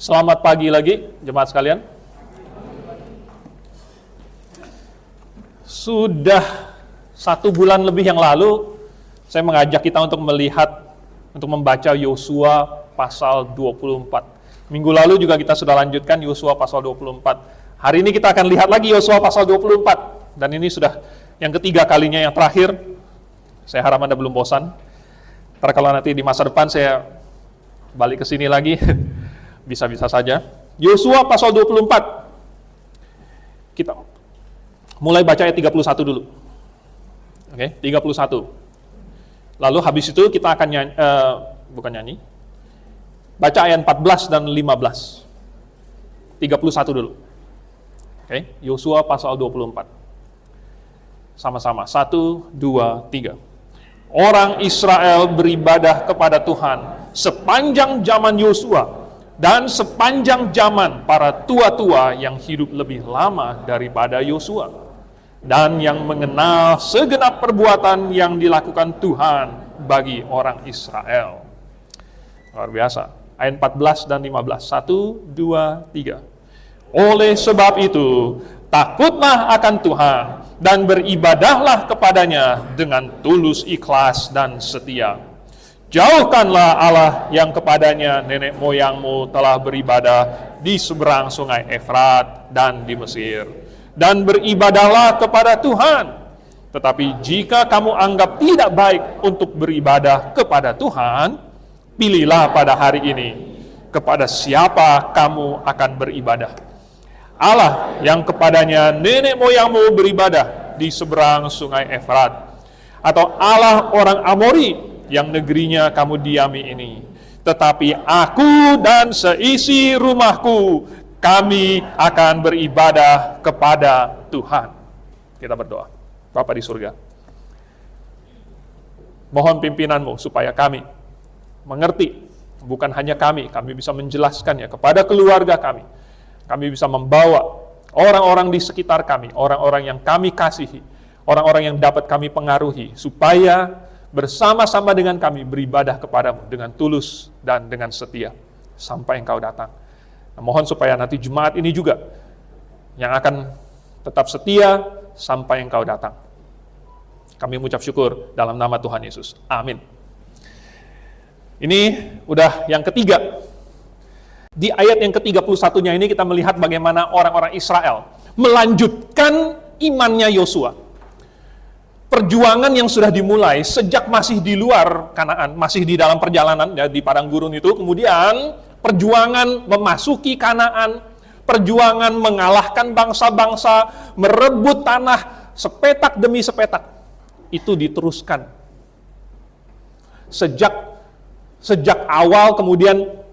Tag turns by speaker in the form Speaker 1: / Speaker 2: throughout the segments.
Speaker 1: Selamat pagi lagi, jemaat sekalian. Sudah 1 bulan lebih yang lalu, saya mengajak kita untuk membaca Yosua pasal 24. Minggu lalu juga kita sudah lanjutkan Yosua pasal 24. Hari ini kita akan lihat lagi Yosua pasal 24. Dan ini sudah yang ketiga kalinya, yang terakhir. Saya harap Anda belum bosan. Ntar kalau nanti di masa depan saya balik ke sini lagi, bisa-bisa saja. Yosua pasal 24. Kita mulai baca ayat 31 dulu. Oke, 31. Lalu habis itu kita akan nyanyi. Baca ayat 14 dan 15. 31 dulu. Oke, Yosua pasal 24. Sama-sama. 1, 2, 3. Orang Israel beribadah kepada Tuhan sepanjang zaman Yosua dan sepanjang zaman para tua-tua yang hidup lebih lama daripada Yosua, dan yang mengenal segenap perbuatan yang dilakukan Tuhan bagi orang Israel. Luar biasa. Ayat 14 dan 15. 1, 2, 3. Oleh sebab itu, takutlah akan Tuhan dan beribadahlah kepadanya dengan tulus, ikhlas, dan setia. Jauhkanlah Allah yang kepadanya nenek moyangmu telah beribadah di seberang sungai Efrat dan di Mesir. Dan beribadahlah kepada Tuhan. Tetapi jika kamu anggap tidak baik untuk beribadah kepada Tuhan, pilihlah pada hari ini kepada siapa kamu akan beribadah. Allah yang kepadanya nenek moyangmu beribadah di seberang sungai Efrat, atau Allah orang Amori yang negerinya kamu diami ini. Tetapi aku dan seisi rumahku, kami akan beribadah kepada Tuhan. Kita berdoa. Bapa di surga, mohon pimpinanmu supaya kami mengerti, bukan hanya kami bisa menjelaskannya kepada keluarga kami. Kami bisa membawa orang-orang di sekitar kami, orang-orang yang kami kasihi, orang-orang yang dapat kami pengaruhi, supaya bersama-sama dengan kami beribadah kepadamu dengan tulus dan dengan setia sampai Engkau datang. Nah, mohon supaya nanti jemaat ini juga yang akan tetap setia sampai Engkau datang. Kami mengucap syukur dalam nama Tuhan Yesus. Amin. Ini udah yang ketiga. Di ayat yang ke-31-nya ini kita melihat bagaimana orang-orang Israel melanjutkan imannya Yosua. Perjuangan yang sudah dimulai sejak masih di luar Kanaan, masih di dalam perjalanan ya, di padang gurun itu, kemudian perjuangan memasuki Kanaan, perjuangan mengalahkan bangsa-bangsa, merebut tanah sepetak demi sepetak, itu diteruskan. Sejak awal kemudian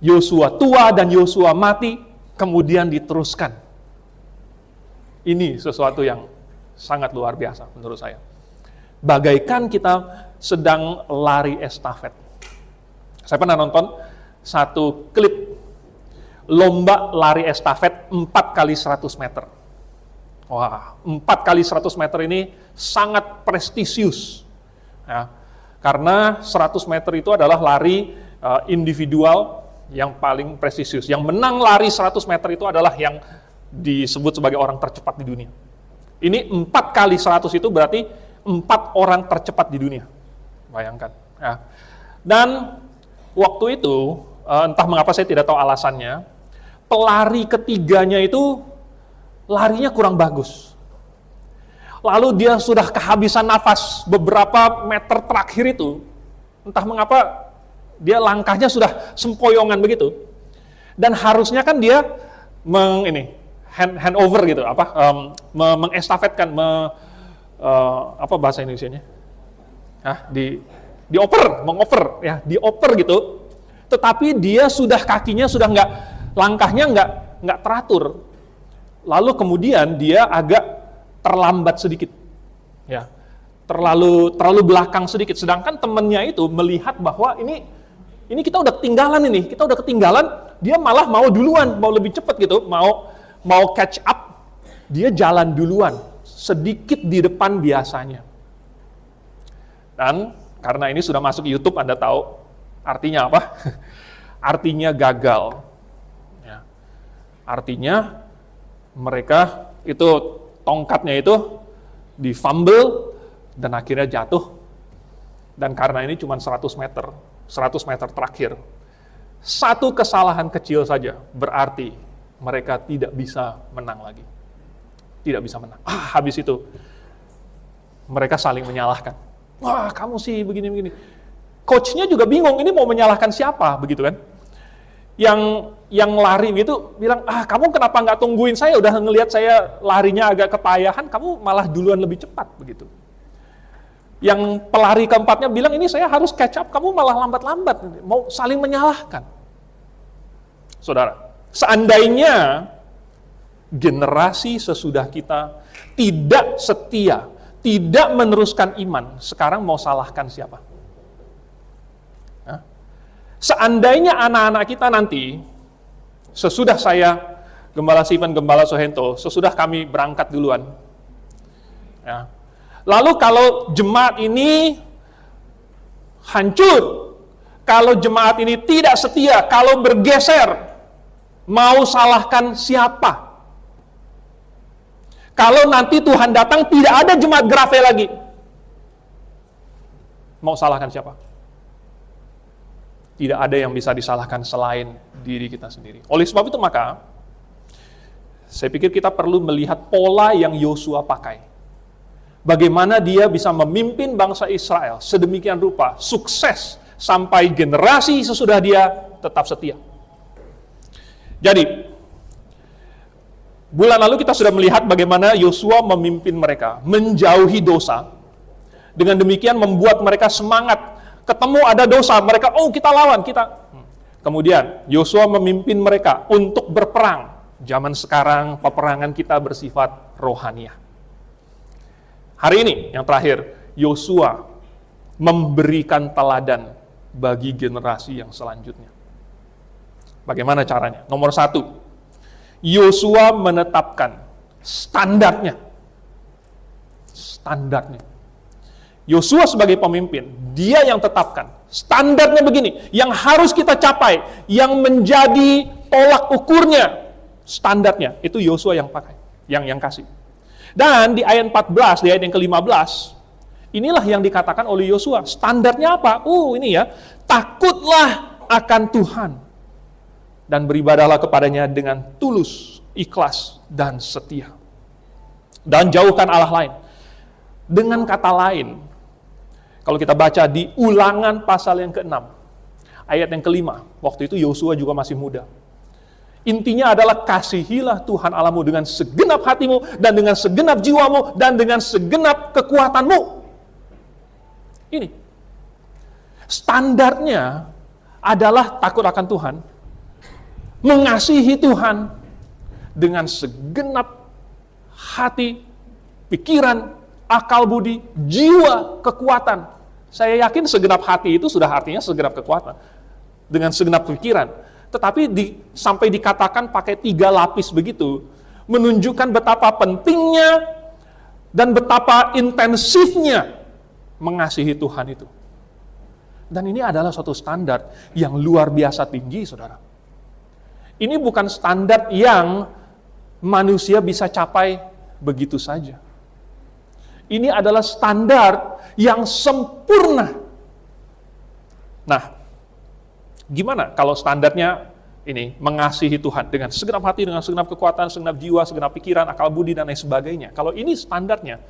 Speaker 1: Yosua tua dan Yosua mati, kemudian diteruskan. Ini sesuatu yang sangat luar biasa menurut saya. Bagaikan kita sedang lari estafet. Saya pernah nonton satu klip lomba lari estafet 4 kali 100 meter. Wah, 4 kali 100 meter ini sangat prestisius. Ya, karena 100 meter itu adalah lari individual yang paling prestisius. Yang menang lari 100 meter itu adalah yang disebut sebagai orang tercepat di dunia. Ini 4 kali 100 itu berarti 4 orang tercepat di dunia. Bayangkan. Ya. Dan waktu itu, entah mengapa saya tidak tahu alasannya, pelari ketiganya itu larinya kurang bagus. Lalu dia sudah kehabisan nafas beberapa meter terakhir itu, entah mengapa dia langkahnya sudah sempoyongan begitu. Dan harusnya kan dia hand over gitu, mengestafetkan, bahasa Indonesianya? Mengoper ya, dioper gitu. Tetapi dia kakinya sudah langkahnya nggak teratur. Lalu kemudian dia agak terlambat sedikit, ya, terlalu belakang sedikit. Sedangkan temannya itu melihat bahwa ini kita udah ketinggalan, dia malah mau duluan, mau lebih cepat gitu, mau catch up, dia jalan duluan, sedikit di depan biasanya. Dan karena ini sudah masuk YouTube, Anda tahu artinya apa? Artinya gagal. Artinya mereka itu tongkatnya itu di fumble dan akhirnya jatuh. Dan karena ini cuma 100 meter terakhir. Satu kesalahan kecil saja berarti mereka tidak bisa menang lagi. Tidak bisa menang. Habis itu mereka saling menyalahkan. Wah, kamu sih begini-begini. Coachnya juga bingung, ini mau menyalahkan siapa, begitu kan? Yang lari gitu bilang, kamu kenapa nggak tungguin saya, udah ngelihat saya larinya agak kepayahan, kamu malah duluan lebih cepat, begitu. Yang pelari keempatnya bilang, ini saya harus catch up, kamu malah lambat-lambat, mau saling menyalahkan. Saudara, seandainya generasi sesudah kita tidak setia, tidak meneruskan iman, sekarang mau salahkan siapa? Seandainya anak-anak kita nanti, sesudah saya, Gembala Steven, Gembala Sohento, sesudah kami berangkat duluan, ya. Lalu kalau jemaat ini hancur, kalau jemaat ini tidak setia, kalau bergeser, mau salahkan siapa? Kalau nanti Tuhan datang, tidak ada jemaat Grace lagi, mau salahkan siapa? Tidak ada yang bisa disalahkan selain diri kita sendiri. Oleh sebab itu maka, saya pikir kita perlu melihat pola yang Yosua pakai. Bagaimana dia bisa memimpin bangsa Israel sedemikian rupa, sukses, sampai generasi sesudah dia tetap setia. Jadi, bulan lalu kita sudah melihat bagaimana Yosua memimpin mereka, menjauhi dosa. Dengan demikian membuat mereka semangat. Ketemu ada dosa, mereka, kita lawan, kita. Kemudian, Yosua memimpin mereka untuk berperang. Zaman sekarang, peperangan kita bersifat rohaniah. Hari ini, yang terakhir, Yosua memberikan teladan bagi generasi yang selanjutnya. Bagaimana caranya? Nomor 1, Yosua menetapkan standarnya. Yosua sebagai pemimpin, dia yang tetapkan. Standarnya begini, yang harus kita capai, yang menjadi tolak ukurnya, standarnya, itu Yosua yang pakai, yang kasih. Dan di ayat 14, di ayat yang ke-15, inilah yang dikatakan oleh Yosua. Standarnya apa? Ini ya, takutlah akan Tuhan, dan beribadahlah kepadanya dengan tulus, ikhlas, dan setia. Dan jauhkan Allah lain. Dengan kata lain, kalau kita baca di Ulangan pasal yang ke-6, ayat yang ke-5, waktu itu Yosua juga masih muda. Intinya adalah kasihilah Tuhan Allahmu dengan segenap hatimu, dan dengan segenap jiwamu, dan dengan segenap kekuatanmu. Ini. Standarnya adalah takut akan Tuhan, mengasihi Tuhan, dengan segenap hati, pikiran, akal budi, jiwa, kekuatan. Saya yakin segenap hati itu sudah artinya segenap kekuatan. Dengan segenap pikiran. Tetapi sampai dikatakan pakai 3 lapis begitu, menunjukkan betapa pentingnya dan betapa intensifnya mengasihi Tuhan itu. Dan ini adalah suatu standar yang luar biasa tinggi, saudara. Ini bukan standar yang manusia bisa capai begitu saja. Ini adalah standar yang sempurna. Nah, gimana kalau standarnya ini mengasihi Tuhan dengan segenap hati, dengan segenap kekuatan, segenap jiwa, segenap pikiran, akal budi, dan lain sebagainya. Kalau ini standarnya,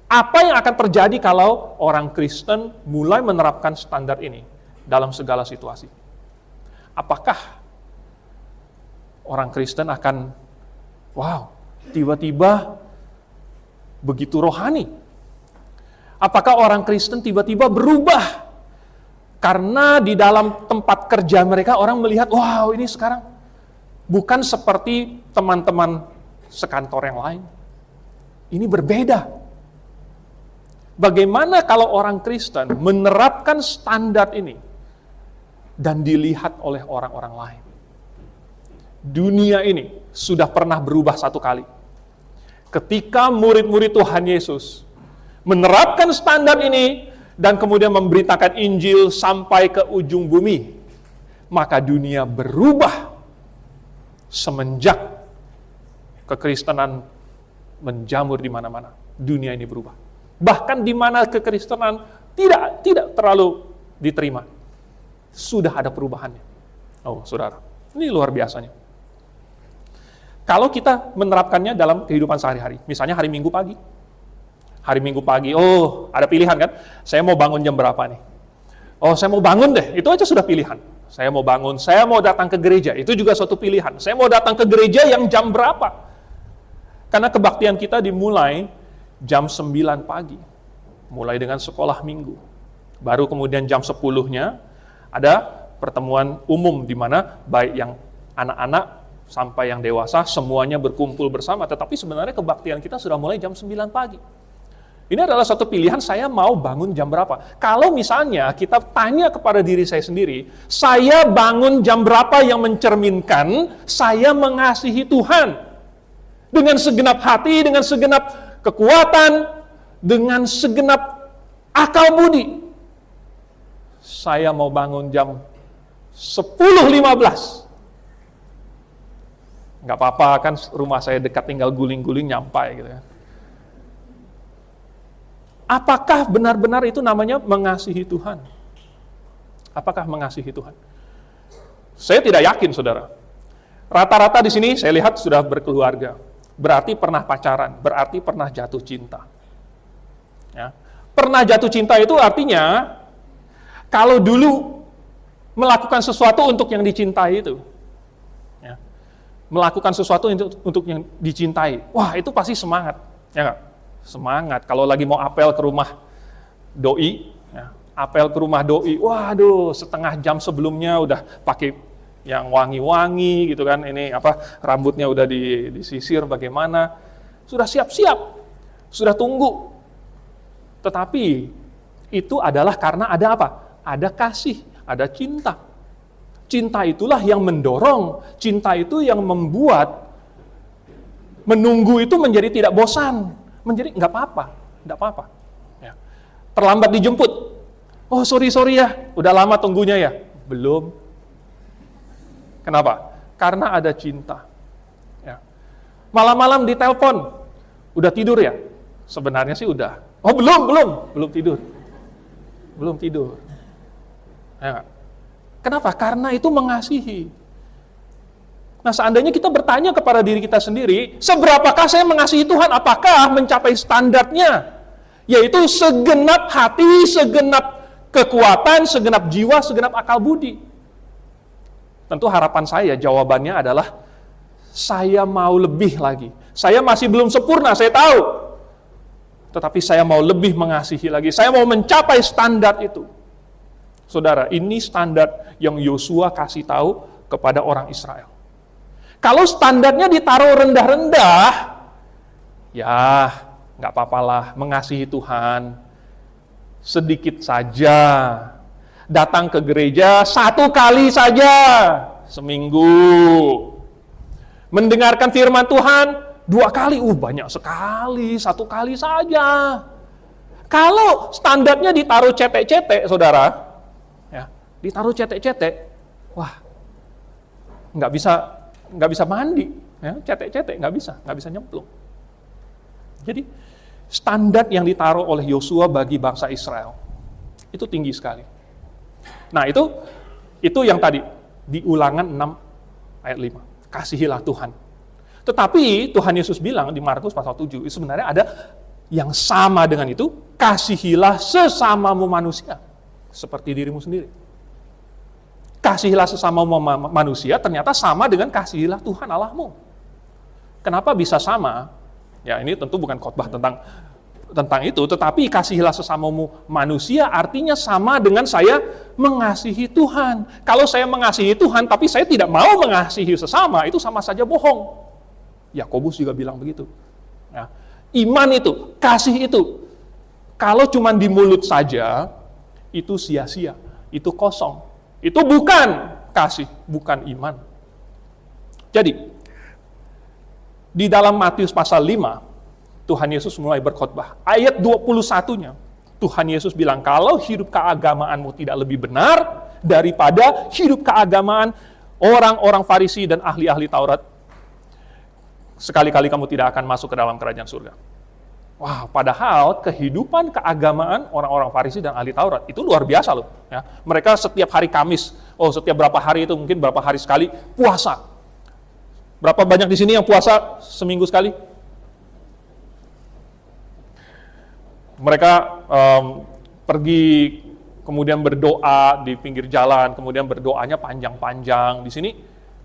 Speaker 1: apa yang akan terjadi kalau orang Kristen mulai menerapkan standar ini dalam segala situasi? Apakah orang Kristen akan, tiba-tiba begitu rohani? Apakah orang Kristen tiba-tiba berubah? Karena di dalam tempat kerja mereka orang melihat, ini sekarang bukan seperti teman-teman sekantor yang lain. Ini berbeda. Bagaimana kalau orang Kristen menerapkan standar ini dan dilihat oleh orang-orang lain? Dunia ini sudah pernah berubah satu kali. Ketika murid-murid Tuhan Yesus menerapkan standar ini dan kemudian memberitakan Injil sampai ke ujung bumi, maka dunia berubah semenjak kekristenan menjamur di mana-mana, dunia ini berubah. Bahkan di mana kekristenan tidak terlalu diterima, sudah ada perubahannya. Oh, saudara, ini luar biasanya. Kalau kita menerapkannya dalam kehidupan sehari-hari, misalnya hari Minggu pagi. Hari Minggu pagi, oh ada pilihan kan, saya mau bangun jam berapa nih? Oh, saya mau bangun deh, itu aja sudah pilihan. Saya mau bangun, saya mau datang ke gereja, itu juga suatu pilihan. Saya mau datang ke gereja yang jam berapa? Karena kebaktian kita dimulai jam 9 pagi, mulai dengan sekolah minggu. Baru kemudian jam 10-nya ada pertemuan umum di mana baik yang anak-anak sampai yang dewasa semuanya berkumpul bersama. Tetapi sebenarnya kebaktian kita sudah mulai jam 9 pagi. Ini adalah satu pilihan, saya mau bangun jam berapa. Kalau misalnya kita tanya kepada diri saya sendiri, saya bangun jam berapa yang mencerminkan saya mengasihi Tuhan. Dengan segenap hati, dengan segenap kekuatan, dengan segenap akal budi. Saya mau bangun jam 10.15. Nggak apa-apa, kan rumah saya dekat, tinggal guling-guling nyampai gitu ya. Apakah benar-benar itu namanya mengasihi Tuhan? Apakah mengasihi Tuhan? Saya tidak yakin, saudara. Rata-rata di sini saya lihat sudah berkeluarga. Berarti pernah pacaran, berarti pernah jatuh cinta. Ya. Pernah jatuh cinta itu artinya kalau dulu melakukan sesuatu untuk yang dicintai itu, ya, melakukan sesuatu untuk yang dicintai, wah itu pasti semangat, ya nggak? Semangat. Kalau lagi mau apel ke rumah doi, ya, apel ke rumah doi, waduh, setengah jam sebelumnya udah pakai yang wangi-wangi gitu kan, ini rambutnya udah disisir bagaimana, sudah siap-siap, sudah tunggu. Tetapi itu adalah karena ada apa? Ada kasih, ada cinta. Cinta itulah yang mendorong, cinta itu yang membuat menunggu itu menjadi tidak bosan. Menjadi nggak apa-apa. Ya. Terlambat dijemput. Oh sorry ya, udah lama tunggunya ya. Belum. Kenapa? Karena ada cinta. Ya. Malam-malam ditelepon, udah tidur ya? Sebenarnya sih udah. Oh belum tidur. Belum tidur. Ya. Kenapa? Karena itu mengasihi. Nah, seandainya kita bertanya kepada diri kita sendiri, seberapakah saya mengasihi Tuhan? Apakah mencapai standarnya? Yaitu segenap hati, segenap kekuatan, segenap jiwa, segenap akal budi. Tentu harapan saya, jawabannya adalah, saya mau lebih lagi. Saya masih belum sempurna, saya tahu. Tetapi saya mau lebih mengasihi lagi. Saya mau mencapai standar itu. Saudara, ini standar yang Yosua kasih tahu kepada orang Israel. Kalau standarnya ditaruh rendah-rendah, ya nggak apa-apalah, mengasihi Tuhan sedikit saja. Datang ke gereja 1 kali saja seminggu. Mendengarkan firman Tuhan 2 kali, banyak sekali, 1 kali saja. Kalau standarnya ditaruh cetek-cetek, saudara, ya, ditaruh cetek-cetek, wah, nggak bisa mandi, ya, cetek-cetek nggak bisa nyemplung. Jadi standar yang ditaruh oleh Yosua bagi bangsa Israel itu tinggi sekali. Nah itu yang tadi di Ulangan 6 ayat 5, kasihilah Tuhan. Tetapi Tuhan Yesus bilang di Markus pasal 7, sebenarnya ada yang sama dengan itu, kasihilah sesamamu manusia seperti dirimu sendiri. Kasihilah sesama manusia ternyata sama dengan kasihilah Tuhan Allahmu. Kenapa bisa sama? Ya ini tentu bukan khotbah tentang itu, tetapi kasihilah sesamamu manusia artinya sama dengan saya mengasihi Tuhan. Kalau saya mengasihi Tuhan tapi saya tidak mau mengasihi sesama, itu sama saja bohong. Yakobus juga bilang begitu. Ya, iman itu, kasih itu, kalau cuma di mulut saja, itu sia-sia, itu kosong. Itu bukan kasih, bukan iman. Jadi, di dalam Matius pasal 5, Tuhan Yesus mulai berkhotbah. Ayat 21-nya, Tuhan Yesus bilang, kalau hidup keagamaanmu tidak lebih benar daripada hidup keagamaan orang-orang Farisi dan ahli-ahli Taurat, sekali-kali kamu tidak akan masuk ke dalam kerajaan surga. Wah, padahal kehidupan keagamaan orang-orang Farisi dan ahli Taurat itu luar biasa loh. Ya. Mereka setiap hari Kamis, setiap berapa hari itu mungkin berapa hari sekali puasa. Berapa banyak di sini yang puasa seminggu sekali? Mereka pergi kemudian berdoa di pinggir jalan, kemudian berdoanya panjang-panjang. Di sini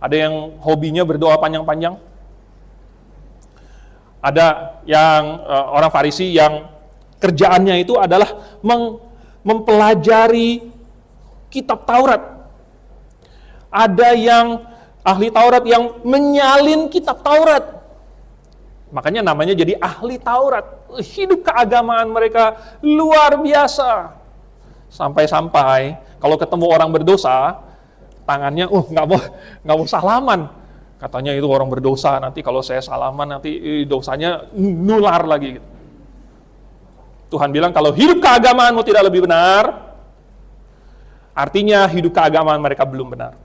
Speaker 1: ada yang hobinya berdoa panjang-panjang. Ada yang orang Farisi yang kerjaannya itu adalah mempelajari kitab Taurat. Ada yang ahli Taurat yang menyalin kitab Taurat. Makanya namanya jadi ahli Taurat. Hidup keagamaan mereka luar biasa. Sampai-sampai kalau ketemu orang berdosa, tangannya nggak mau salaman. Katanya itu orang berdosa, nanti kalau saya salaman nanti dosanya nular lagi. Tuhan bilang kalau hidup keagamaanmu tidak lebih benar, artinya hidup keagamaan mereka belum benar.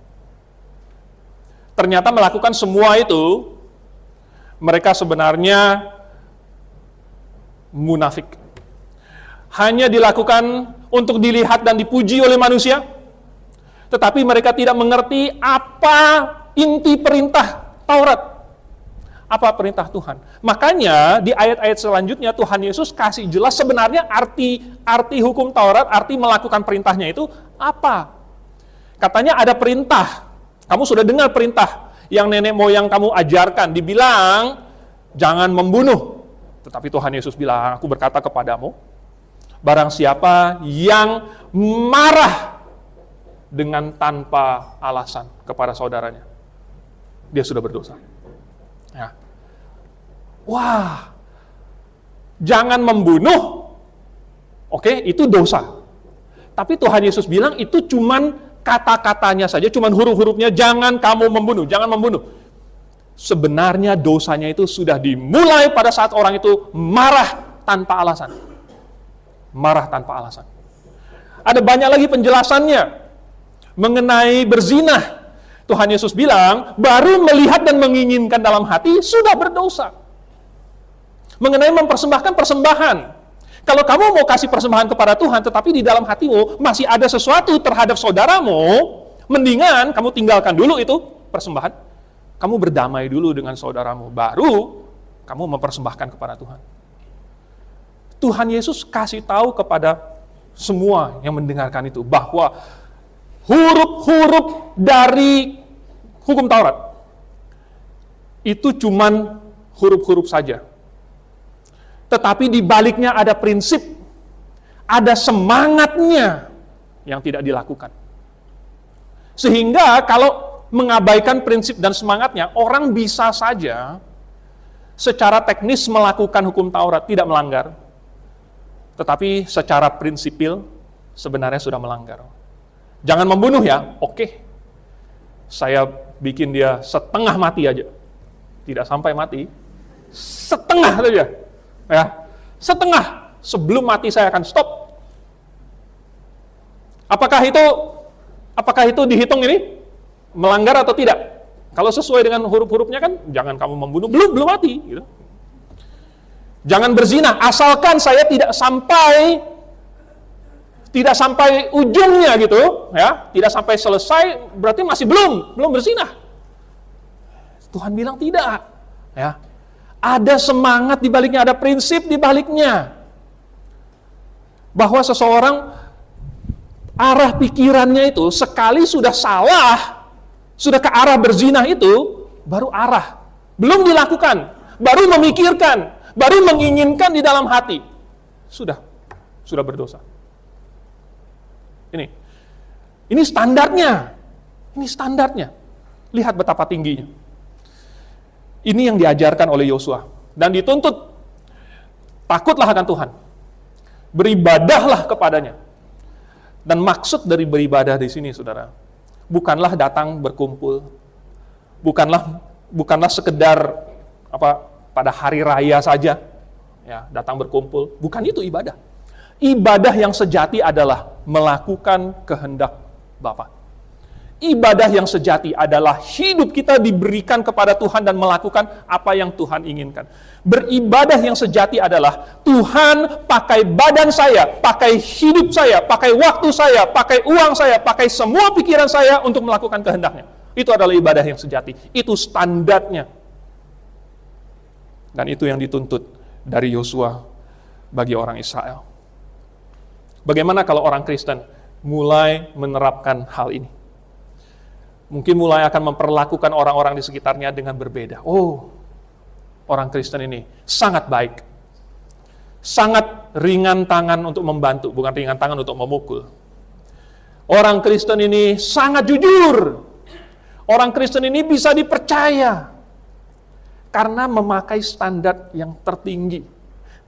Speaker 1: Ternyata melakukan semua itu, mereka sebenarnya munafik. Hanya dilakukan untuk dilihat dan dipuji oleh manusia, tetapi mereka tidak mengerti apa inti perintah Taurat. Apa perintah Tuhan? Makanya di ayat-ayat selanjutnya Tuhan Yesus kasih jelas sebenarnya arti hukum Taurat, arti melakukan perintahnya itu apa. Katanya ada perintah. Kamu sudah dengar perintah yang nenek moyang kamu ajarkan. Dibilang, jangan membunuh. Tetapi Tuhan Yesus bilang, aku berkata kepadamu, barang siapa yang marah dengan tanpa alasan kepada saudaranya, dia sudah berdosa. Ya. Wah, jangan membunuh, oke, itu dosa. Tapi Tuhan Yesus bilang itu cuman kata-katanya saja, cuman huruf-hurufnya, jangan kamu membunuh, jangan membunuh. Sebenarnya dosanya itu sudah dimulai pada saat orang itu marah tanpa alasan. Marah tanpa alasan. Ada banyak lagi penjelasannya mengenai berzina. Tuhan Yesus bilang, baru melihat dan menginginkan dalam hati, sudah berdosa. Mengenai mempersembahkan persembahan. Kalau kamu mau kasih persembahan kepada Tuhan, tetapi di dalam hatimu masih ada sesuatu terhadap saudaramu, mendingan kamu tinggalkan dulu itu persembahan. Kamu berdamai dulu dengan saudaramu, baru kamu mempersembahkan kepada Tuhan. Tuhan Yesus kasih tahu kepada semua yang mendengarkan itu, bahwa huruf-huruf dari hukum Taurat itu cuman huruf-huruf saja. Tetapi di baliknya ada prinsip, ada semangatnya yang tidak dilakukan. Sehingga kalau mengabaikan prinsip dan semangatnya, orang bisa saja secara teknis melakukan hukum Taurat, tidak melanggar. Tetapi secara prinsipil sebenarnya sudah melanggar. Jangan membunuh ya, oke. Saya bikin dia setengah mati aja. Tidak sampai mati, setengah saja. Ya, setengah. Sebelum mati saya akan stop. Apakah itu dihitung ini melanggar atau tidak? Kalau sesuai dengan huruf-hurufnya kan, jangan kamu membunuh, belum mati. Gitu. Jangan berzina, asalkan saya tidak sampai ujungnya gitu, ya, tidak sampai selesai, berarti masih belum berzina. Tuhan bilang tidak, ya. Ada semangat di baliknya, ada prinsip di baliknya. Bahwa seseorang arah pikirannya itu sekali sudah salah, sudah ke arah berzina itu, baru arah. Belum dilakukan, baru memikirkan, baru menginginkan di dalam hati. Sudah berdosa. Ini standarnya. Ini standarnya. Lihat betapa tingginya. Ini yang diajarkan oleh Yosua dan dituntut. Takutlah akan Tuhan. Beribadahlah kepadanya. Dan maksud dari beribadah di sini, Saudara, bukanlah datang berkumpul. Bukanlah sekedar pada hari raya saja, ya, datang berkumpul. Bukan itu ibadah. Ibadah yang sejati adalah melakukan kehendak Bapa. Ibadah yang sejati adalah hidup kita diberikan kepada Tuhan dan melakukan apa yang Tuhan inginkan. Beribadah yang sejati adalah Tuhan pakai badan saya, pakai hidup saya, pakai waktu saya, pakai uang saya, pakai semua pikiran saya untuk melakukan kehendak-Nya. Itu adalah ibadah yang sejati. Itu standarnya. Dan itu yang dituntut dari Yosua bagi orang Israel. Bagaimana kalau orang Kristen mulai menerapkan hal ini? Mungkin mulai akan memperlakukan orang-orang di sekitarnya dengan berbeda. Oh, orang Kristen ini sangat baik. Sangat ringan tangan untuk membantu, bukan ringan tangan untuk memukul. Orang Kristen ini sangat jujur. Orang Kristen ini bisa dipercaya. Karena memakai standar yang tertinggi.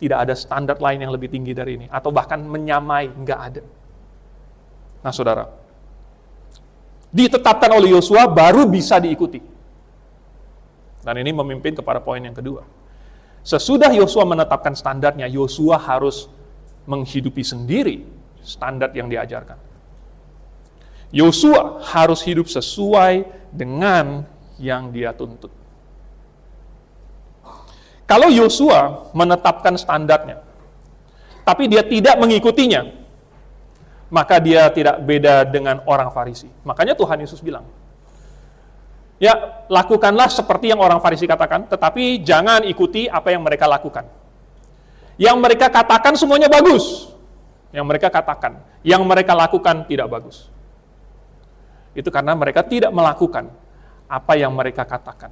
Speaker 1: Tidak ada standar lain yang lebih tinggi dari ini. Atau bahkan menyamai, nggak ada. Nah saudara, ditetapkan oleh Yosua baru bisa diikuti. Dan ini memimpin kepada poin yang kedua. Sesudah Yosua menetapkan standarnya, Yosua harus menghidupi sendiri standar yang diajarkan. Yosua harus hidup sesuai dengan yang dia tuntut. Kalau Yosua menetapkan standarnya, tapi dia tidak mengikutinya, maka dia tidak beda dengan orang Farisi. Makanya Tuhan Yesus bilang, ya lakukanlah seperti yang orang Farisi katakan, tetapi jangan ikuti apa yang mereka lakukan. Yang mereka katakan semuanya bagus. Yang mereka katakan, yang mereka lakukan tidak bagus. Itu karena mereka tidak melakukan apa yang mereka katakan.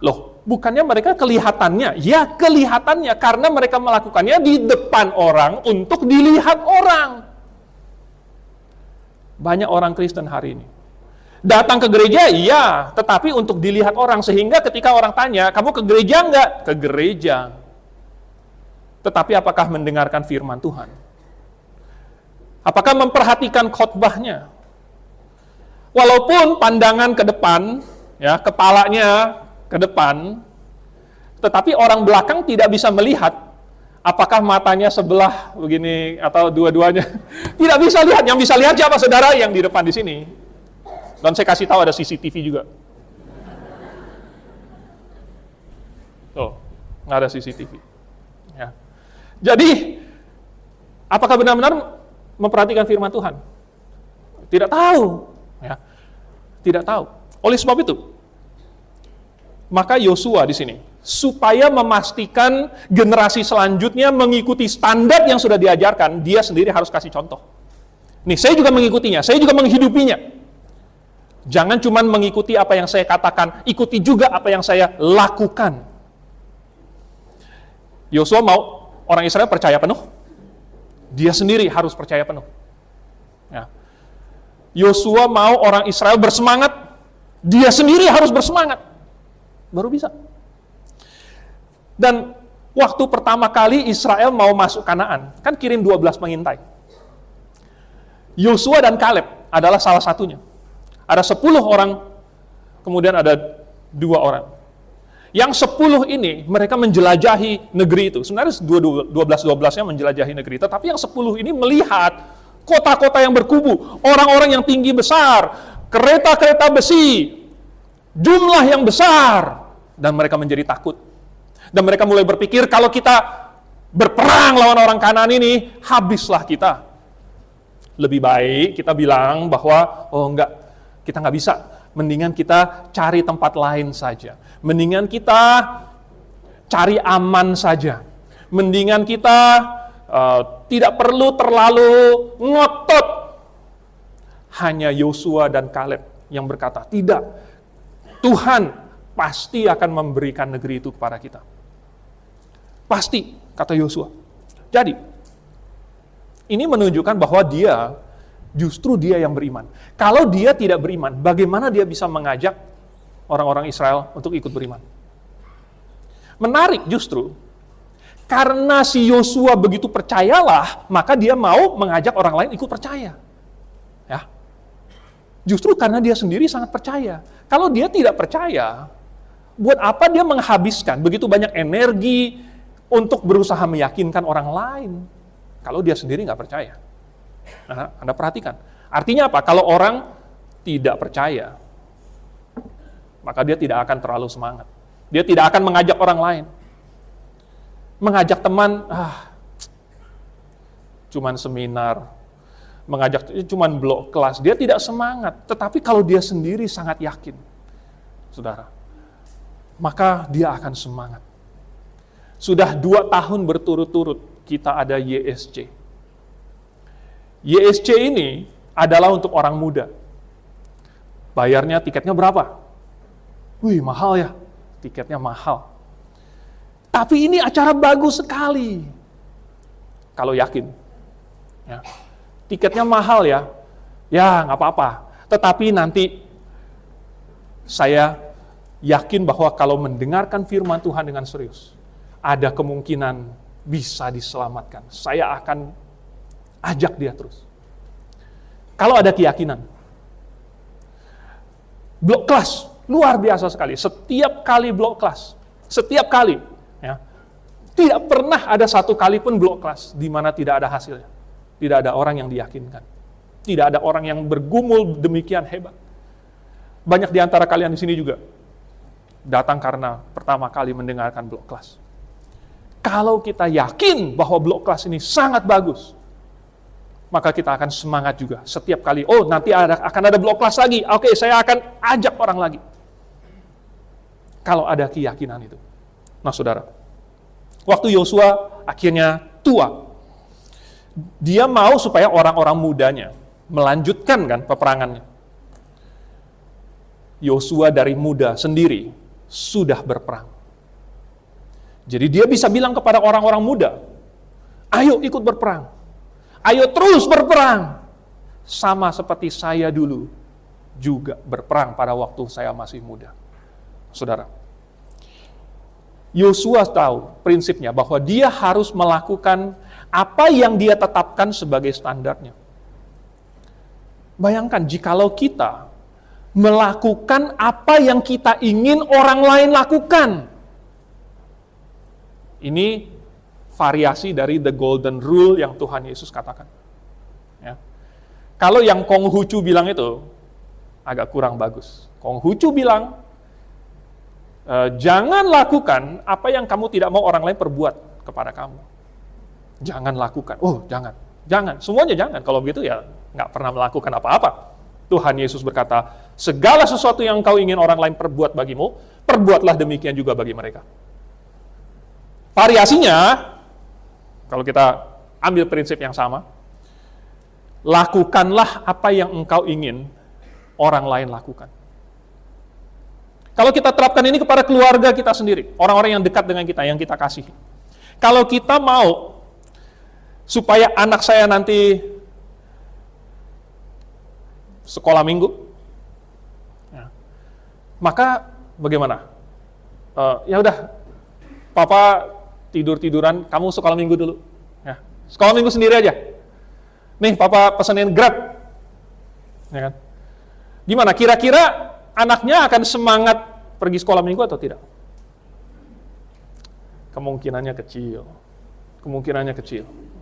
Speaker 1: Loh, bukannya mereka kelihatannya? Ya, kelihatannya karena mereka melakukannya di depan orang untuk dilihat orang. Banyak orang Kristen hari ini datang ke gereja, iya, tetapi untuk dilihat orang, sehingga ketika orang tanya, kamu ke gereja enggak? Ke gereja. Tetapi apakah mendengarkan firman Tuhan? Apakah memperhatikan khotbahnya? Walaupun pandangan ke depan, ya, kepalanya ke depan, tetapi orang belakang tidak bisa melihat apakah matanya sebelah begini atau dua-duanya. Tidak bisa lihat. Yang bisa lihat siapa saudara? Yang di depan di sini. Dan saya kasih tahu ada CCTV juga. Tuh, nggak ada CCTV. Ya. Jadi, apakah benar-benar memperhatikan firman Tuhan? Tidak tahu. Ya. Tidak tahu. Oleh sebab itu, maka Yosua di sini, supaya memastikan generasi selanjutnya mengikuti standar yang sudah diajarkan, dia sendiri harus kasih contoh. Nih, saya juga mengikutinya, saya juga menghidupinya. Jangan cuma mengikuti apa yang saya katakan, ikuti juga apa yang saya lakukan. Yosua mau orang Israel percaya penuh, dia sendiri harus percaya penuh. Ya. Yosua mau orang Israel bersemangat, dia sendiri harus bersemangat. Baru bisa. Dan waktu pertama kali Israel mau masuk Kanaan, kan kirim 12 pengintai. Yosua dan Kaleb adalah salah satunya. Ada 10 orang, kemudian ada 2 orang. Yang 10 ini, mereka menjelajahi negeri itu. Sebenarnya 12-12-nya menjelajahi negeri, tetapi yang 10 ini melihat kota-kota yang berkubu, orang-orang yang tinggi besar, kereta-kereta besi, jumlah yang besar, dan mereka menjadi takut. Dan mereka mulai berpikir, kalau kita berperang lawan orang Kanaan ini, habislah kita. Lebih baik kita bilang bahwa, oh enggak, kita nggak bisa. Mendingan kita cari tempat lain saja. Mendingan kita cari aman saja. Mendingan kita tidak perlu terlalu ngotot. Hanya Yosua dan Kaleb yang berkata, tidak, Tuhan pasti akan memberikan negeri itu kepada kita. Pasti, kata Yosua. Jadi, ini menunjukkan bahwa justru dia yang beriman. Kalau dia tidak beriman, bagaimana dia bisa mengajak orang-orang Israel untuk ikut beriman? Menarik justru, karena si Yosua begitu percayalah, maka dia mau mengajak orang lain ikut percaya. Ya. Justru karena dia sendiri sangat percaya. Kalau dia tidak percaya, buat apa dia menghabiskan begitu banyak energi untuk berusaha meyakinkan orang lain kalau dia sendiri nggak percaya? Nah, Anda perhatikan, Artinya apa? Kalau orang tidak percaya, maka dia tidak akan terlalu semangat. Dia tidak akan mengajak orang lain. Mengajak teman, cuman seminar, mengajak cuman blok kelas, dia tidak semangat. Tetapi kalau dia sendiri sangat yakin, saudara, maka dia akan semangat. Sudah 2 tahun berturut-turut kita ada YSC. YSC ini adalah untuk orang muda. Bayarnya tiketnya berapa? Wih, mahal ya. Tiketnya mahal. Tapi ini acara bagus sekali. Kalau yakin. Ya. Tiketnya mahal ya. Ya, nggak apa-apa. Tetapi nanti saya yakin bahwa kalau mendengarkan firman Tuhan dengan serius, ada kemungkinan bisa diselamatkan. Saya akan ajak dia terus. Kalau ada keyakinan. Blok kelas, luar biasa sekali. Setiap kali blok kelas, setiap kali, ya, tidak pernah ada satu kali pun blok kelas di mana tidak ada hasilnya. Tidak ada orang yang diyakinkan. Tidak ada orang yang bergumul demikian hebat. Banyak di antara kalian di sini juga datang karena pertama kali mendengarkan blok kelas. Kalau kita yakin bahwa blok kelas ini sangat bagus, maka kita akan semangat juga. Setiap kali, nanti akan ada blok kelas lagi. Oke, saya akan ajak orang lagi. Kalau ada keyakinan itu. Nah, saudara, waktu Yosua akhirnya tua, dia mau supaya orang-orang mudanya melanjutkan kan peperangannya. Yosua dari muda sendiri sudah berperang. Jadi dia bisa bilang kepada orang-orang muda, ayo ikut berperang. Ayo terus berperang. Sama seperti saya dulu juga berperang pada waktu saya masih muda. Saudara, Yosua tahu prinsipnya bahwa dia harus melakukan apa yang dia tetapkan sebagai standarnya. Bayangkan jikalau kita melakukan apa yang kita ingin orang lain lakukan. Ini variasi dari the golden rule yang Tuhan Yesus katakan. Ya. Kalau yang Konghucu bilang itu agak kurang bagus. Konghucu bilang, jangan lakukan apa yang kamu tidak mau orang lain perbuat kepada kamu. Jangan lakukan. Jangan. Semuanya jangan. Kalau begitu ya nggak pernah melakukan apa-apa. Tuhan Yesus berkata, segala sesuatu yang kau ingin orang lain perbuat bagimu, perbuatlah demikian juga bagi mereka. Variasinya, kalau kita ambil prinsip yang sama, lakukanlah apa yang engkau ingin orang lain lakukan. Kalau kita terapkan ini kepada keluarga kita sendiri, orang-orang yang dekat dengan kita, yang kita kasihi. Kalau kita mau supaya anak saya nanti sekolah minggu, ya, maka bagaimana? Ya udah, papa tidur-tiduran, kamu sekolah minggu dulu. Ya, sekolah minggu sendiri aja. Nih, papa pesenin Grab. Ya kan? Gimana? Kira-kira anaknya akan semangat pergi sekolah minggu atau tidak? Kemungkinannya kecil.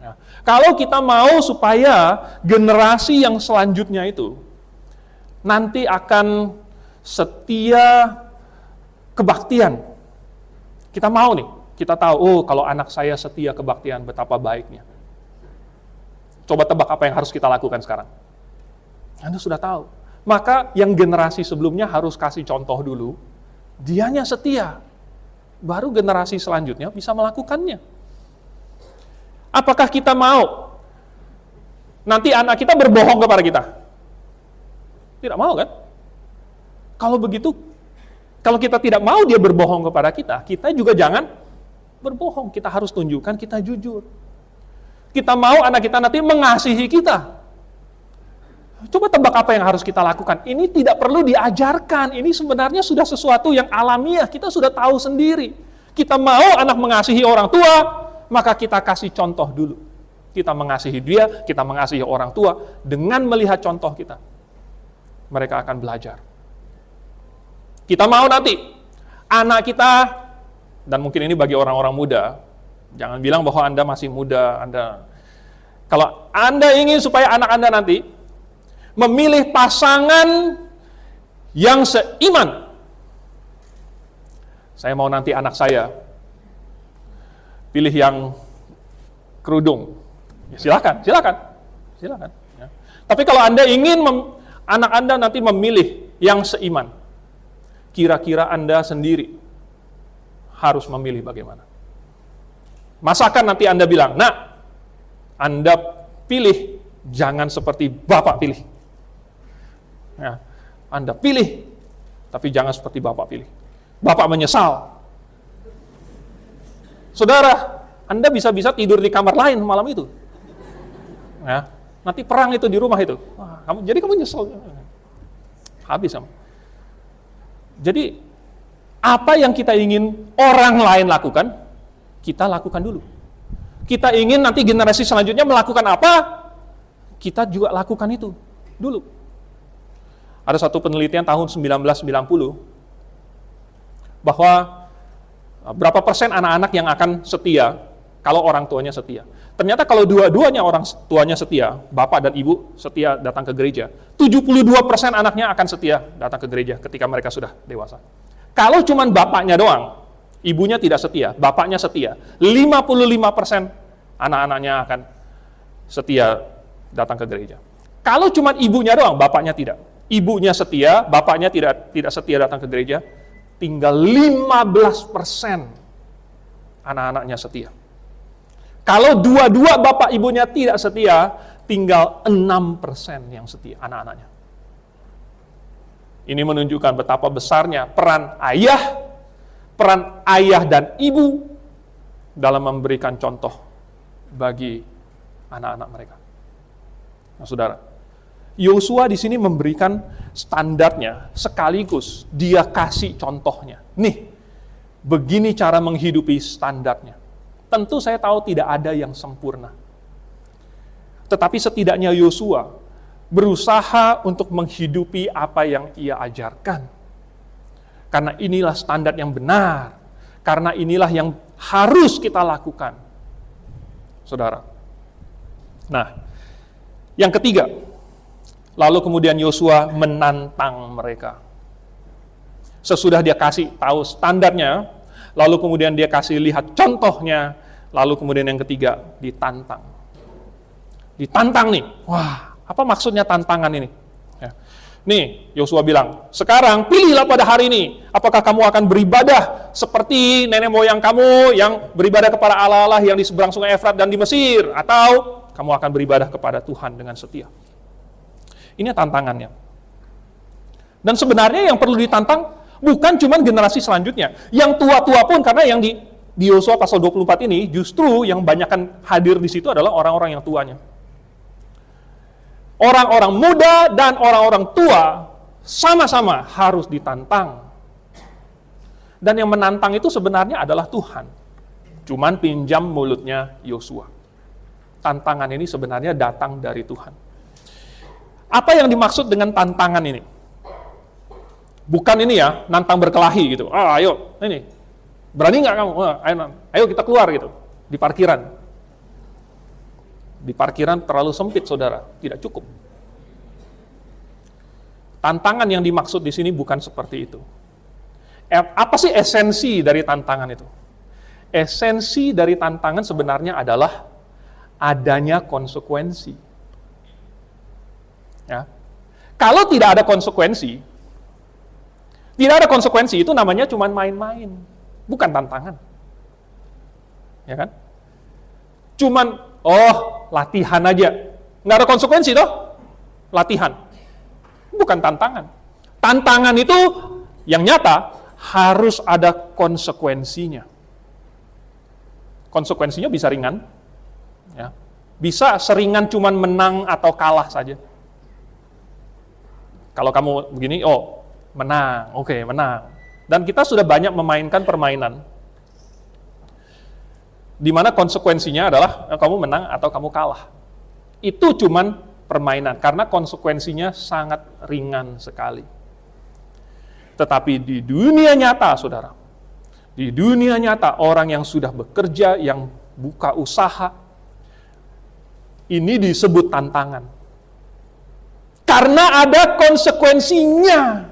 Speaker 1: Ya. Kalau kita mau supaya generasi yang selanjutnya itu nanti akan setia kebaktian. Kita mau nih, kita tahu, kalau anak saya setia kebaktian, betapa baiknya. Coba tebak apa yang harus kita lakukan sekarang. Anda sudah tahu. Maka yang generasi sebelumnya harus kasih contoh dulu, dianya setia. Baru generasi selanjutnya bisa melakukannya. Apakah kita mau nanti anak kita berbohong kepada kita? Tidak mau kan? Kalau begitu, kalau kita tidak mau dia berbohong kepada kita, kita juga jangan berbohong. Kita harus tunjukkan kita jujur. Kita mau anak kita nanti mengasihi kita. Coba tebak apa yang harus kita lakukan. Ini tidak perlu diajarkan. Ini sebenarnya sudah sesuatu yang alamiah. Kita sudah tahu sendiri. Kita mau anak mengasihi orang tua, maka kita kasih contoh dulu. Kita mengasihi dia, kita mengasihi orang tua. Dengan melihat contoh kita, mereka akan belajar. Kita mau nanti anak kita, dan mungkin ini bagi orang-orang muda, jangan bilang bahwa Anda masih muda, kalau Anda ingin supaya anak Anda nanti memilih pasangan yang seiman. Saya mau nanti anak saya pilih yang kerudung. Ya, silakan. Ya. Tapi kalau Anda ingin anak Anda nanti memilih yang seiman, kira-kira Anda sendiri harus memilih bagaimana? Masakan nanti Anda bilang, "Nak, Anda pilih, jangan seperti Bapak pilih." Ya, Anda pilih, tapi jangan seperti Bapak pilih. Bapak menyesal. Saudara, Anda bisa-bisa tidur di kamar lain malam itu. Ya, nanti perang itu di rumah itu. Wah, jadi kamu nyesel. Habis sama. Jadi, apa yang kita ingin orang lain lakukan, kita lakukan dulu. Kita ingin nanti generasi selanjutnya melakukan apa, kita juga lakukan itu dulu. Ada satu penelitian tahun 1990, bahwa berapa persen anak-anak yang akan setia kalau orang tuanya setia. Ternyata kalau dua-duanya orang tuanya setia, bapak dan ibu setia datang ke gereja, 72% anaknya akan setia datang ke gereja ketika mereka sudah dewasa. Kalau cuma bapaknya doang, ibunya tidak setia, bapaknya setia, 55% anak-anaknya akan setia datang ke gereja. Kalau cuma ibunya doang, bapaknya tidak. Ibunya setia, bapaknya tidak setia datang ke gereja, tinggal 15% anak-anaknya setia. Kalau dua-dua bapak ibunya tidak setia, tinggal 6% yang setia anak-anaknya. Ini menunjukkan betapa besarnya peran ayah dan ibu dalam memberikan contoh bagi anak-anak mereka. Nah, saudara, Yosua di sini memberikan standarnya, sekaligus dia kasih contohnya. Nih, begini cara menghidupi standarnya. Tentu saya tahu tidak ada yang sempurna. Tetapi setidaknya Yosua berusaha untuk menghidupi apa yang ia ajarkan. Karena inilah standar yang benar. Karena inilah yang harus kita lakukan. Saudara. Nah, yang ketiga, lalu kemudian Yosua menantang mereka. Sesudah dia kasih tahu standarnya, lalu kemudian dia kasih lihat contohnya, lalu kemudian yang ketiga, ditantang. Ditantang nih, wah, apa maksudnya tantangan ini? Ya. Nih, Yosua bilang, sekarang pilihlah pada hari ini, apakah kamu akan beribadah seperti nenek moyang kamu yang beribadah kepada Allah-Allah yang di seberang sungai Efrat dan di Mesir, atau kamu akan beribadah kepada Tuhan dengan setia. Ini tantangannya. Dan sebenarnya yang perlu ditantang bukan cuma generasi selanjutnya. Yang tua-tua pun, karena yang di Yosua pasal 24 ini, justru yang banyakkan hadir di situ adalah orang-orang yang tuanya. Orang-orang muda dan orang-orang tua sama-sama harus ditantang. Dan yang menantang itu sebenarnya adalah Tuhan. Cuman pinjam mulutnya Yosua. Tantangan ini sebenarnya datang dari Tuhan. Apa yang dimaksud dengan tantangan ini? Bukan ini ya, nantang berkelahi gitu. Ayo, ini. Berani nggak kamu? Ayo kita keluar gitu. Di parkiran. Di parkiran terlalu sempit, saudara. Tidak cukup. Tantangan yang dimaksud di sini bukan seperti itu. Apa sih esensi dari tantangan itu? Esensi dari tantangan sebenarnya adalah adanya konsekuensi. Ya. Kalau tidak ada konsekuensi, itu namanya cuma main-main, bukan tantangan. Ya kan? Cuman, latihan aja. Nggak ada konsekuensi toh? Latihan. Bukan tantangan. Tantangan itu yang nyata harus ada konsekuensinya. Konsekuensinya bisa ringan, ya. Bisa seringan cuman menang atau kalah saja. Kalau kamu begini, menang, oke, menang. Dan kita sudah banyak memainkan permainan di mana konsekuensinya adalah kamu menang atau kamu kalah. Itu cuman permainan, karena konsekuensinya sangat ringan sekali. Tetapi di dunia nyata, saudara, di dunia nyata, orang yang sudah bekerja, yang buka usaha, ini disebut tantangan. Karena ada konsekuensinya.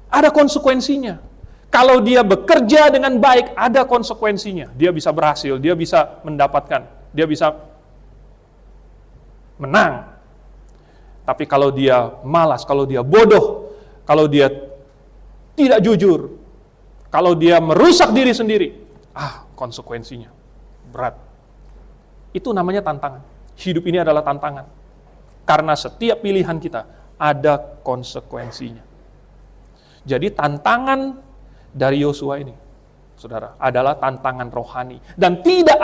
Speaker 1: Ada konsekuensinya. Kalau dia bekerja dengan baik, ada konsekuensinya. Dia bisa berhasil, dia bisa mendapatkan, dia bisa menang. Tapi kalau dia malas, kalau dia bodoh, kalau dia tidak jujur, kalau dia merusak diri sendiri, konsekuensinya berat. Itu namanya tantangan. Hidup ini adalah tantangan. Karena setiap pilihan kita ada konsekuensinya. Jadi tantangan dari Yosua ini, saudara, adalah tantangan rohani. Dan tidak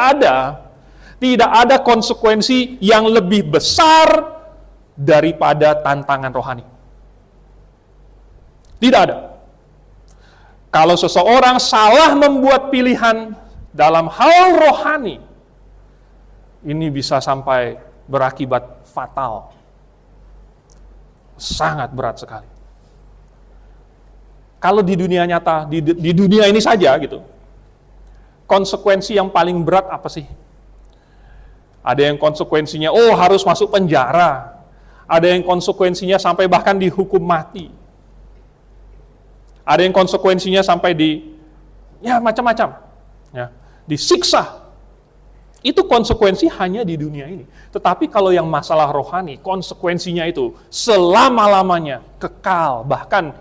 Speaker 1: ada konsekuensi yang lebih besar daripada tantangan rohani. Tidak ada. Kalau seseorang salah membuat pilihan dalam hal rohani, ini bisa sampai berakibat fatal. Sangat berat sekali. Kalau di dunia nyata, di dunia ini saja gitu, konsekuensi yang paling berat apa sih? Ada yang konsekuensinya, harus masuk penjara. Ada yang konsekuensinya sampai bahkan dihukum mati. Ada yang konsekuensinya sampai macam-macam. Ya, disiksa. Itu konsekuensi hanya di dunia ini. Tetapi kalau yang masalah rohani, konsekuensinya itu selama-lamanya, kekal, bahkan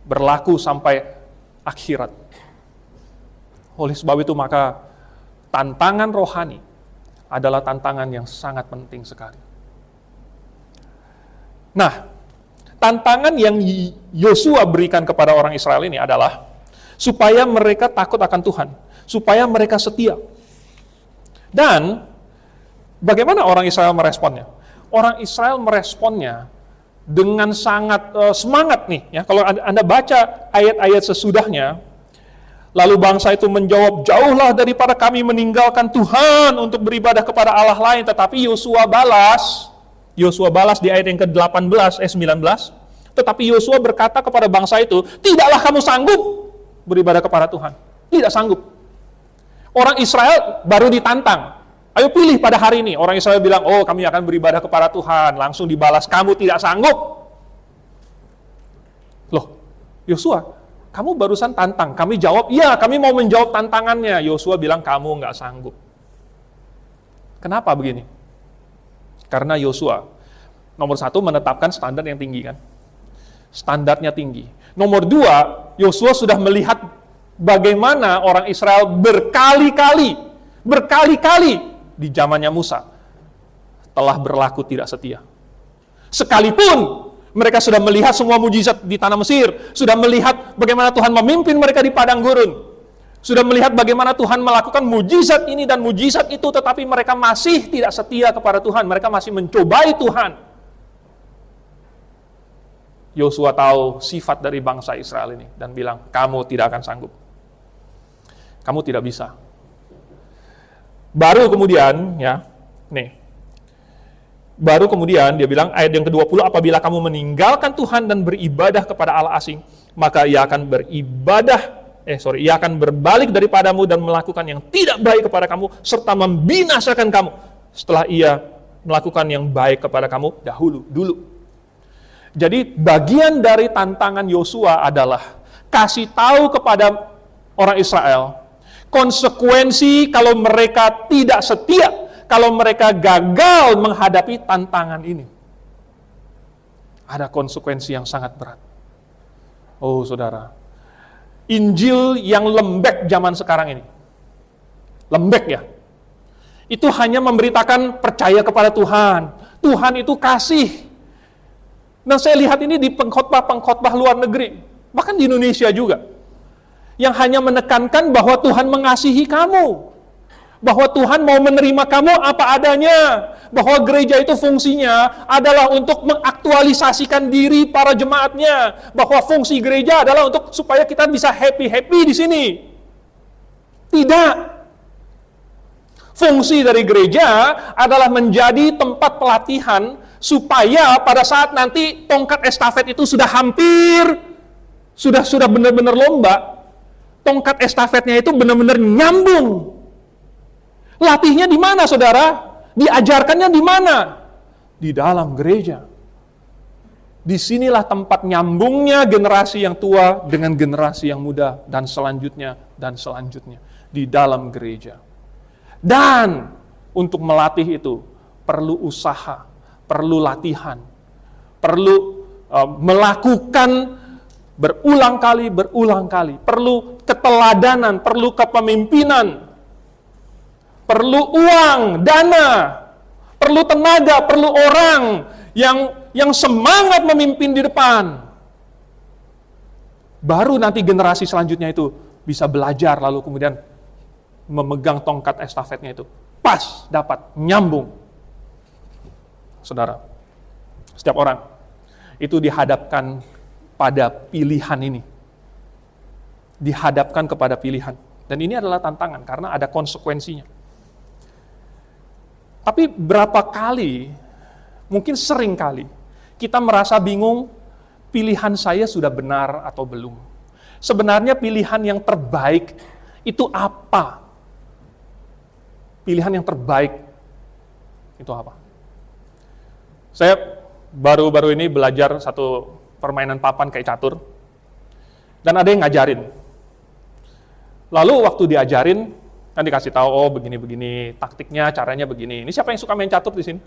Speaker 1: berlaku sampai akhirat. Oleh sebab itu maka tantangan rohani adalah tantangan yang sangat penting sekali. Nah, tantangan yang Yosua berikan kepada orang Israel ini adalah supaya mereka takut akan Tuhan, supaya mereka setia. Dan bagaimana orang Israel meresponnya? Orang Israel meresponnya dengan sangat semangat nih. Ya, kalau Anda baca ayat-ayat sesudahnya, lalu bangsa itu menjawab, jauhlah daripada kami meninggalkan Tuhan untuk beribadah kepada Allah lain. Tetapi Yosua balas di ayat yang ke-18, 19. Tetapi Yosua berkata kepada bangsa itu, tidaklah kamu sanggup beribadah kepada Tuhan. Tidak sanggup. Orang Israel baru ditantang. Ayo pilih pada hari ini. Orang Israel bilang, kami akan beribadah kepada Tuhan. Langsung dibalas, kamu tidak sanggup. Loh, Yosua, kamu barusan tantang. Kami jawab, iya kami mau menjawab tantangannya. Yosua bilang, kamu nggak sanggup. Kenapa begini? Karena Yosua, nomor satu, menetapkan standar yang tinggi kan. Standarnya tinggi. Nomor dua, Yosua sudah melihat bagaimana orang Israel berkali-kali di zamannya Musa telah berlaku tidak setia. Sekalipun mereka sudah melihat semua mujizat di tanah Mesir, sudah melihat bagaimana Tuhan memimpin mereka di padang gurun, sudah melihat bagaimana Tuhan melakukan mujizat ini dan mujizat itu, tetapi mereka masih tidak setia kepada Tuhan, mereka masih mencobai Tuhan. Yosua tahu sifat dari bangsa Israel ini dan bilang, kamu tidak akan sanggup. Kamu tidak bisa. Baru kemudian, baru kemudian dia bilang, ayat yang ke-20, apabila kamu meninggalkan Tuhan dan beribadah kepada Allah asing, maka ia akan ia akan berbalik daripadamu dan melakukan yang tidak baik kepada kamu, serta membinasakan kamu, setelah ia melakukan yang baik kepada kamu dulu. Jadi bagian dari tantangan Yosua adalah kasih tahu kepada orang Israel konsekuensi kalau mereka tidak setia, kalau mereka gagal menghadapi tantangan ini. Ada konsekuensi yang sangat berat. Oh saudara, Injil yang lembek zaman sekarang ini, lembek ya, itu hanya memberitakan percaya kepada Tuhan. Tuhan itu kasih. Nah saya lihat ini di pengkhotbah luar negeri, bahkan di Indonesia juga, yang hanya menekankan bahwa Tuhan mengasihi kamu, bahwa Tuhan mau menerima kamu apa adanya, bahwa gereja itu fungsinya adalah untuk mengaktualisasikan diri para jemaatnya, bahwa fungsi gereja adalah untuk supaya kita bisa happy di sini. Tidak. Fungsi dari gereja adalah menjadi tempat pelatihan supaya pada saat nanti tongkat estafet itu sudah hampir, sudah benar-benar lomba, tongkat estafetnya itu benar-benar nyambung. Latihnya di mana, saudara? Diajarkannya di mana? Di dalam gereja. Disinilah tempat nyambungnya generasi yang tua dengan generasi yang muda dan selanjutnya di dalam gereja. Dan untuk melatih itu perlu usaha, perlu latihan, perlu melakukan berulang kali, perlu keteladanan, perlu kepemimpinan, perlu uang, dana, perlu tenaga, perlu orang yang semangat memimpin di depan. Baru nanti generasi selanjutnya itu bisa belajar lalu kemudian memegang tongkat estafetnya itu. Pas, dapat, nyambung. Saudara, setiap orang itu dihadapkan pada pilihan ini. Dihadapkan kepada pilihan. Dan ini adalah tantangan karena ada konsekuensinya. Tapi berapa kali, mungkin sering kali, kita merasa bingung, pilihan saya sudah benar atau belum. Sebenarnya pilihan yang terbaik itu apa? Pilihan yang terbaik itu apa? Saya baru-baru ini belajar satu permainan papan kayak catur, dan ada yang ngajarin. Lalu waktu diajarin, kan dikasih tahu, oh begini-begini, taktiknya, caranya begini. Ini siapa yang suka main catur di sini?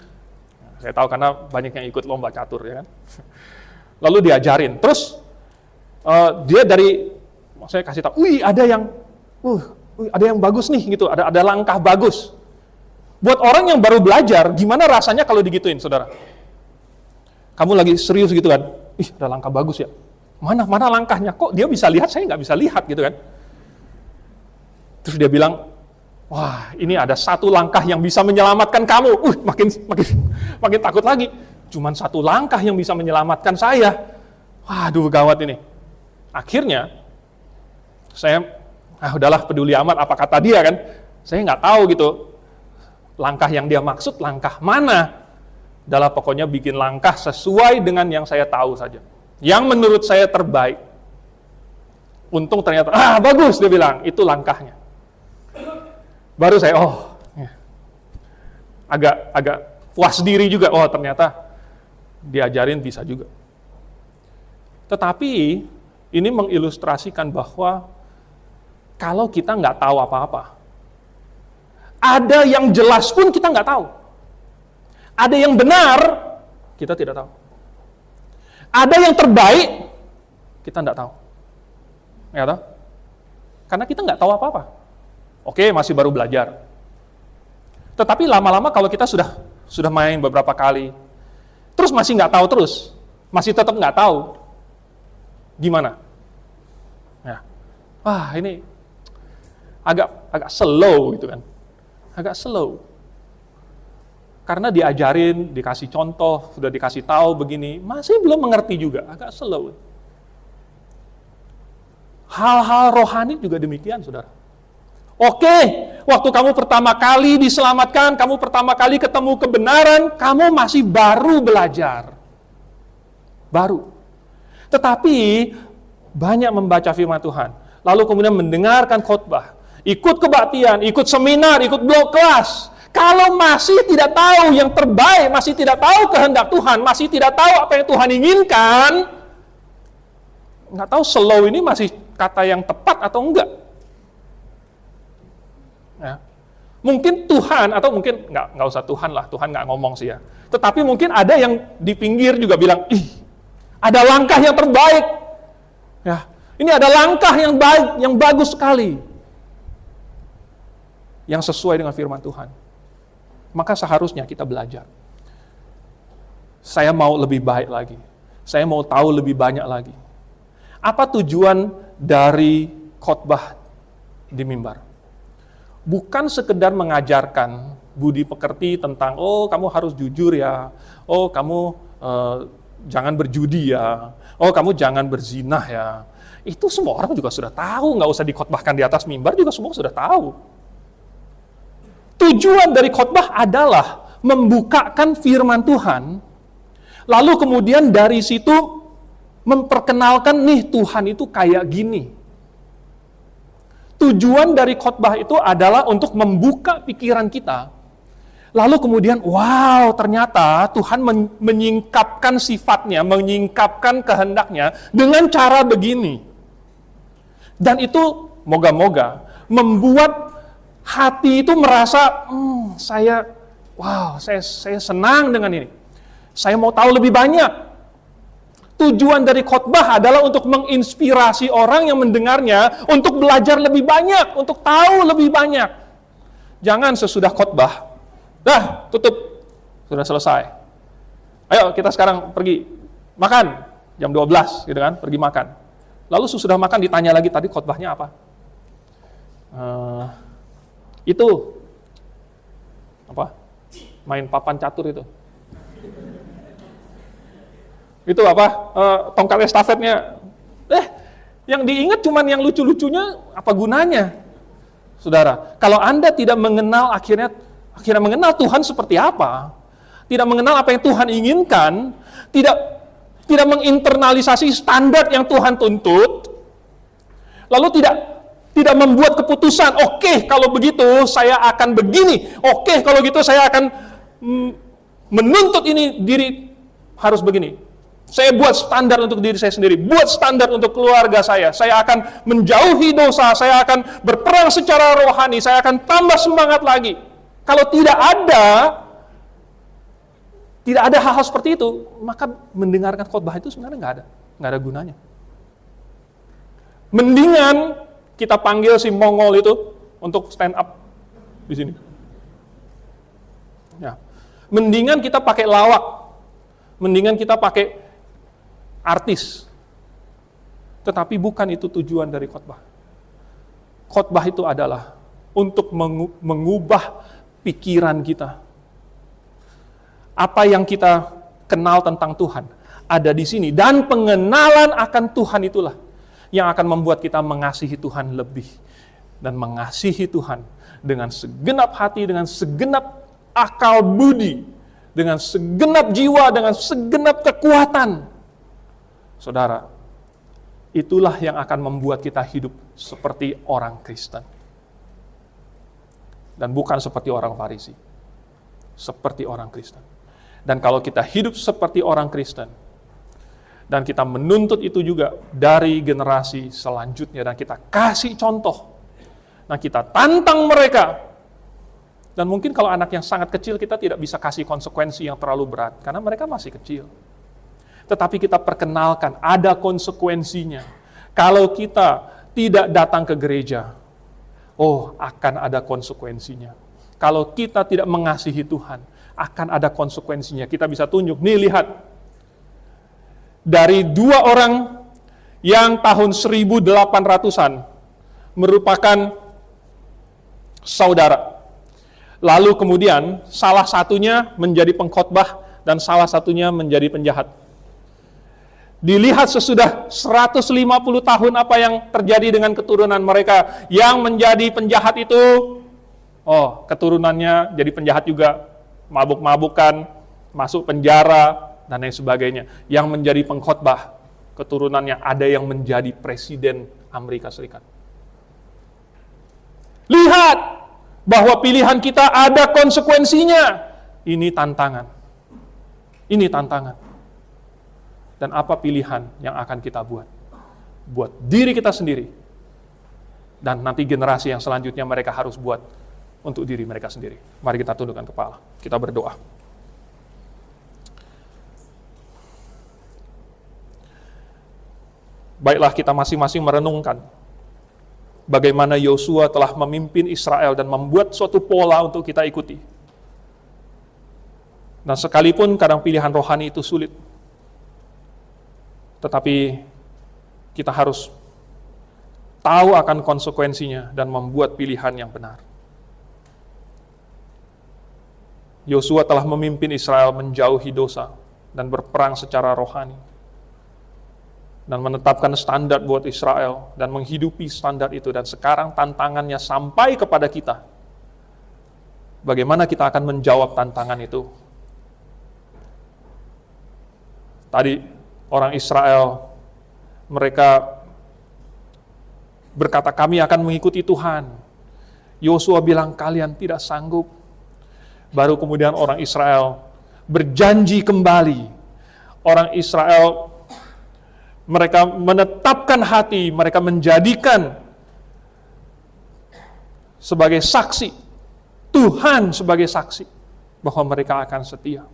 Speaker 1: Saya tahu karena banyak yang ikut lomba catur, ya kan? Lalu diajarin. Terus dia saya kasih tahu, ada yang bagus nih, gitu. Ada langkah bagus. Buat orang yang baru belajar, gimana rasanya kalau digituin, saudara? Kamu lagi serius gitu kan? Ada langkah bagus ya. Mana langkahnya? Kok dia bisa lihat, saya nggak bisa lihat gitu kan? Terus dia bilang, wah, ini ada satu langkah yang bisa menyelamatkan kamu. Makin takut lagi. Cuman satu langkah yang bisa menyelamatkan saya. Waduh, gawat ini. Akhirnya, saya, udahlah peduli amat apa kata dia kan. Saya nggak tahu gitu. Langkah yang dia maksud, langkah mana. Adalah pokoknya bikin langkah sesuai dengan yang saya tahu saja. Yang menurut saya terbaik. Untung ternyata, bagus dia bilang, itu langkahnya. Baru saya, agak puas diri juga, ternyata diajarin bisa juga. Tetapi ini mengilustrasikan bahwa kalau kita nggak tahu apa-apa, ada yang jelas pun kita nggak tahu. Ada yang benar, kita tidak tahu. Ada yang terbaik, kita nggak tahu. Ya tahu? Karena kita nggak tahu apa-apa. Oke, masih baru belajar. Tetapi lama-lama kalau kita sudah main beberapa kali, terus masih nggak tahu terus, masih tetap nggak tahu, gimana? Ya, ini agak slow gitu kan, agak slow. Karena diajarin, dikasih contoh, sudah dikasih tahu begini, masih belum mengerti juga, agak slow. Hal-hal rohani juga demikian, saudara. Oke, waktu kamu pertama kali diselamatkan, kamu pertama kali ketemu kebenaran, kamu masih baru belajar. Baru. Tetapi, banyak membaca firman Tuhan, lalu kemudian mendengarkan khotbah, ikut kebaktian, ikut seminar, ikut blog kelas. Kalau masih tidak tahu yang terbaik, masih tidak tahu kehendak Tuhan, masih tidak tahu apa yang Tuhan inginkan, nggak tahu slow ini masih kata yang tepat atau enggak. Ya. Mungkin Tuhan, atau mungkin nggak usah Tuhan lah, Tuhan nggak ngomong sih ya. Tetapi mungkin ada yang di pinggir juga bilang, ada langkah yang terbaik. Ya, ini ada langkah yang baik, yang bagus sekali. Yang sesuai dengan firman Tuhan. Maka seharusnya kita belajar. Saya mau lebih baik lagi. Saya mau tahu lebih banyak lagi. Apa tujuan dari khotbah di mimbar? Bukan sekedar mengajarkan budi pekerti tentang, kamu harus jujur ya, kamu jangan berjudi ya, kamu jangan berzinah ya. Itu semua orang juga sudah tahu, nggak usah dikhotbahkan di atas mimbar juga semua sudah tahu. Tujuan dari khotbah adalah membukakan firman Tuhan, lalu kemudian dari situ memperkenalkan nih Tuhan itu kayak gini. Tujuan dari khotbah itu adalah untuk membuka pikiran kita, Lalu kemudian, wow, ternyata Tuhan menyingkapkan sifatnya, menyingkapkan kehendaknya dengan cara begini. Dan itu moga-moga membuat hati itu merasa, saya senang dengan ini. Saya mau tahu lebih banyak. Tujuan dari khotbah adalah untuk menginspirasi orang yang mendengarnya untuk belajar lebih banyak, untuk tahu lebih banyak. Jangan sesudah khotbah, dah tutup, sudah selesai. Ayo kita sekarang pergi makan, jam 12 gitu kan, pergi makan. Lalu sesudah makan ditanya lagi, tadi khotbahnya apa? Itu apa? Main papan catur itu. Itu apa? Tongkat estafetnya. Yang diingat cuman yang lucu-lucunya, apa gunanya? Saudara, kalau Anda tidak mengenal akhirnya mengenal Tuhan seperti apa, tidak mengenal apa yang Tuhan inginkan, tidak menginternalisasi standar yang Tuhan tuntut, lalu tidak membuat keputusan, oke, kalau begitu saya akan begini, oke, kalau gitu saya akan menuntut ini diri harus begini. Saya buat standar untuk diri saya sendiri, buat standar untuk keluarga saya akan menjauhi dosa, saya akan berperang secara rohani, saya akan tambah semangat lagi. Kalau tidak ada hal-hal seperti itu, maka mendengarkan khotbah itu sebenarnya nggak ada gunanya. Mendingan kita panggil si Mongol itu untuk stand up di sini. Ya. Mendingan kita pakai lawak, mendingan kita pakai artis. Tetapi bukan itu tujuan dari khotbah. Khotbah itu adalah untuk mengubah pikiran kita. Apa yang kita kenal tentang Tuhan ada di sini, dan pengenalan akan Tuhan itulah yang akan membuat kita mengasihi Tuhan lebih, dan mengasihi Tuhan dengan segenap hati, dengan segenap akal budi, dengan segenap jiwa, dengan segenap kekuatan. Saudara, itulah yang akan membuat kita hidup seperti orang Kristen. Dan bukan seperti orang Farisi. Seperti orang Kristen. Dan kalau kita hidup seperti orang Kristen, dan kita menuntut itu juga dari generasi selanjutnya, dan kita kasih contoh, dan kita tantang mereka, dan mungkin kalau anak yang sangat kecil kita tidak bisa kasih konsekuensi yang terlalu berat, karena mereka masih kecil. Tetapi kita perkenalkan, ada konsekuensinya. Kalau kita tidak datang ke gereja, akan ada konsekuensinya. Kalau kita tidak mengasihi Tuhan, akan ada konsekuensinya. Kita bisa tunjuk, nih lihat. Dari 2 orang yang tahun 1800-an merupakan saudara. Lalu kemudian salah satunya menjadi pengkhotbah dan salah satunya menjadi penjahat. Dilihat sesudah 150 tahun apa yang terjadi dengan keturunan mereka. Yang menjadi penjahat itu, keturunannya jadi penjahat juga, mabuk-mabukan, masuk penjara, dan lain sebagainya. Yang menjadi pengkhotbah, keturunannya ada yang menjadi presiden Amerika Serikat. Lihat bahwa pilihan kita ada konsekuensinya. Ini tantangan. Ini tantangan. Dan apa pilihan yang akan kita buat? Buat diri kita sendiri. Dan nanti generasi yang selanjutnya mereka harus buat untuk diri mereka sendiri. Mari kita tundukkan kepala. Kita berdoa. Baiklah, kita masing-masing merenungkan bagaimana Yosua telah memimpin Israel dan membuat suatu pola untuk kita ikuti. Dan sekalipun kadang pilihan rohani itu sulit, tetapi kita harus tahu akan konsekuensinya dan membuat pilihan yang benar. Yosua telah memimpin Israel menjauhi dosa dan berperang secara rohani. Dan menetapkan standar buat Israel dan menghidupi standar itu. Dan sekarang tantangannya sampai kepada kita. Bagaimana kita akan menjawab tantangan itu? Tadi orang Israel, mereka berkata, kami akan mengikuti Tuhan. Yosua bilang, kalian tidak sanggup. Baru kemudian orang Israel berjanji kembali. Orang Israel, mereka menetapkan hati, mereka menjadikan sebagai saksi, Tuhan sebagai saksi, bahwa mereka akan setia.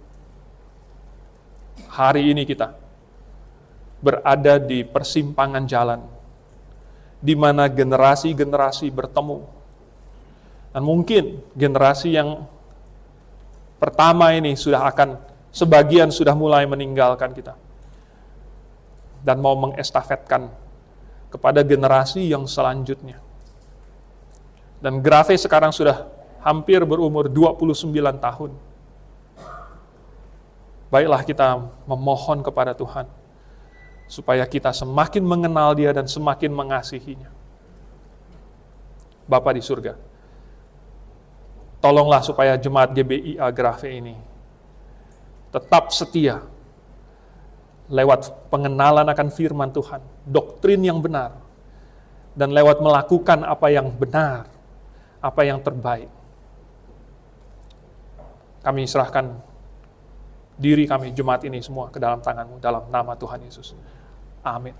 Speaker 1: Hari ini kita berada di persimpangan jalan, di mana generasi-generasi bertemu. Dan mungkin generasi yang pertama ini sebagian sudah mulai meninggalkan kita. Dan mau mengestafetkan kepada generasi yang selanjutnya. Dan Grave sekarang sudah hampir berumur 29 tahun. Baiklah kita memohon kepada Tuhan, supaya kita semakin mengenal Dia dan semakin mengasihinya. Bapa di surga, tolonglah supaya jemaat GBIA Grave ini tetap setia lewat pengenalan akan firman Tuhan, doktrin yang benar, dan lewat melakukan apa yang benar, apa yang terbaik. Kami serahkan diri kami, jemaat ini semua, ke dalam tangan-Mu, dalam nama Tuhan Yesus. Amin.